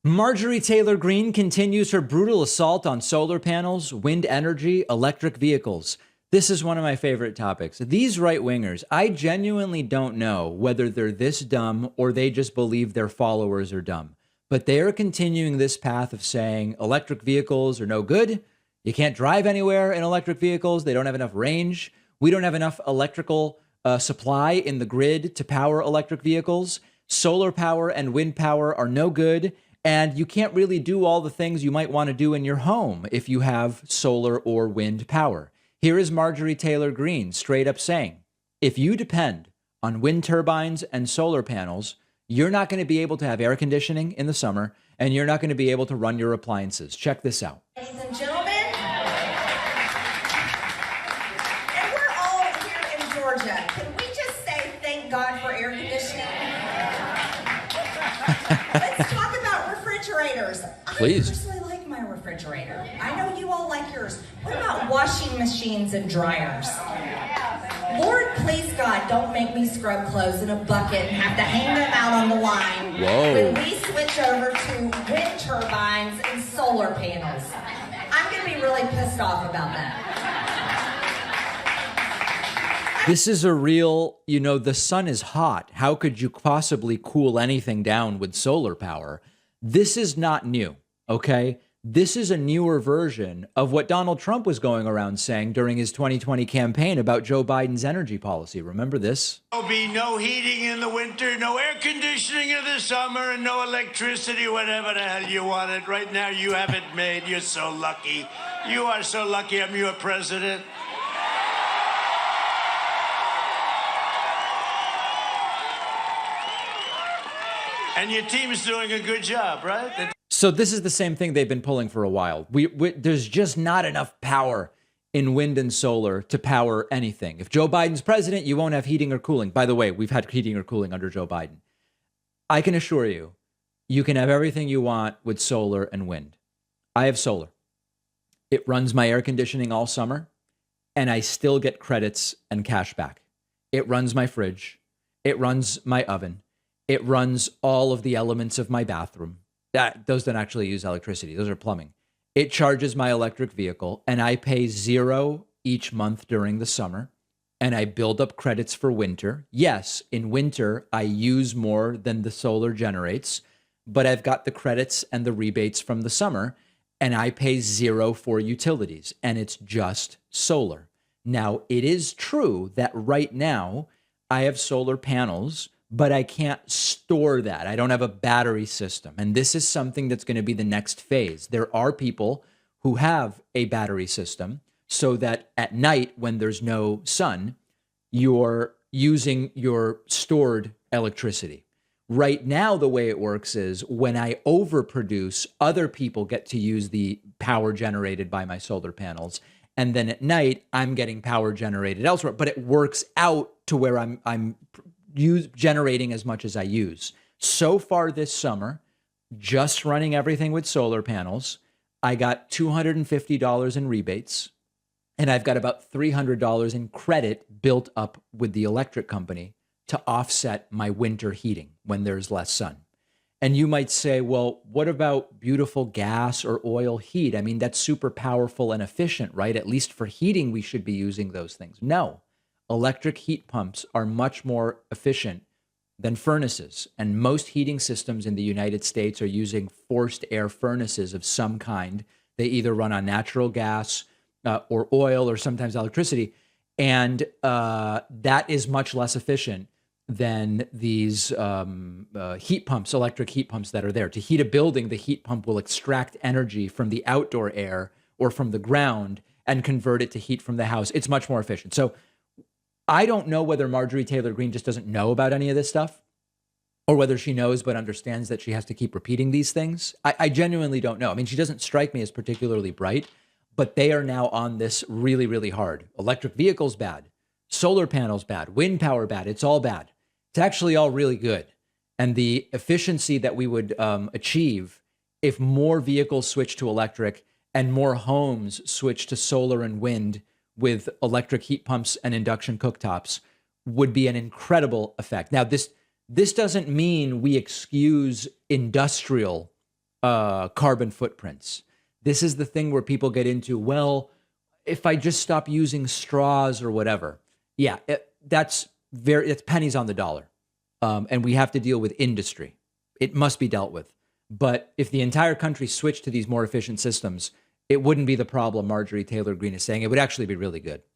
Marjorie Taylor Greene continues her brutal assault on solar panels, wind energy, electric vehicles. This is one of my favorite topics. These right wingers, I genuinely don't know whether they're this dumb or they just believe their followers are dumb. But they are continuing this path of saying electric vehicles are no good. You can't drive anywhere in electric vehicles. They don't have enough range. We don't have enough electrical supply in the grid to power electric vehicles. Solar power and wind power are no good. And you can't really do all the things you might want to do in your home if you have solar or wind power. Here is Marjorie Taylor Greene straight up saying, if you depend on wind turbines and solar panels, you're not going to be able to have air conditioning in the summer, and you're not going to be able to run your appliances. Check this out. Ladies and gentlemen, and we're all here in Georgia. Can we just say thank God for air conditioning? Let's talk about refrigerators. Please. I personally like my refrigerator. I know you all like yours. What about washing machines and dryers? Lord, please God, don't make me scrub clothes in a bucket and have to hang them out on the line. Whoa. When we switch over to wind turbines and solar panels. I'm going to be really pissed off about that. This is a real, the sun is hot. How could you possibly cool anything down with solar power? This is not new, okay? This is a newer version of what Donald Trump was going around saying during his 2020 campaign about Joe Biden's energy policy. Remember this? There'll be no heating in the winter, no air conditioning in the summer, and no electricity, whatever the hell you wanted. Right now, you have it made. You're so lucky. You are so lucky I'm your president. And your team's doing a good job, right? So this is the same thing they've been pulling for a while. There's just not enough power in wind and solar to power anything. If Joe Biden's president, you won't have heating or cooling. By the way, we've had heating or cooling under Joe Biden. I can assure you, you can have everything you want with solar and wind. I have solar. It runs my air conditioning all summer, and I still get credits and cash back. It runs my fridge. It runs my oven. It runs all of the elements of my bathroom. Those don't actually use electricity. Those are plumbing. It charges my electric vehicle, and I pay $0 each month during the summer, and I build up credits for winter. Yes, in winter, I use more than the solar generates, but I've got the credits and the rebates from the summer, and I pay $0 for utilities, and it's just solar. Now, it is true that right now I have solar panels, but I can't store that. I don't have a battery system. And this is something that's going to be the next phase. There are people who have a battery system so that at night when there's no sun, you're using your stored electricity. Right now, the way it works is when I overproduce, other people get to use the power generated by my solar panels. And then at night, I'm getting power generated elsewhere. But it works out to where I'm generating as much as I use. So far this summer, just running everything with solar panels, I got $250 in rebates, and I've got about $300 in credit built up with the electric company to offset my winter heating when there's less sun. And you might say, well, what about beautiful gas or oil heat? I mean, that's super powerful and efficient, right? At least for heating, we should be using those things. No. Electric heat pumps are much more efficient than furnaces. And most heating systems in the United States are using forced air furnaces of some kind. They either run on natural gas or oil or sometimes electricity. And that is much less efficient than these heat pumps, electric heat pumps that are there. To heat a building, the heat pump will extract energy from the outdoor air or from the ground and convert it to heat from the house. It's much more efficient. So I don't know whether Marjorie Taylor Greene just doesn't know about any of this stuff or whether she knows but understands that she has to keep repeating these things. I genuinely don't know. I mean, she doesn't strike me as particularly bright, but they are now on this really, really hard. Electric vehicles, bad. Solar panels, bad. Wind power, bad. It's all bad. It's actually all really good. And the efficiency that we would achieve if more vehicles switch to electric and more homes switch to solar and wind with electric heat pumps and induction cooktops would be an incredible effect. Now, this doesn't mean we excuse industrial carbon footprints. This is the thing where people get into, well, if I just stop using straws or whatever. Yeah, it's pennies on the dollar. And we have to deal with industry. It must be dealt with. But if the entire country switched to these more efficient systems, it wouldn't be the problem Marjorie Taylor Greene is saying. It would actually be really good.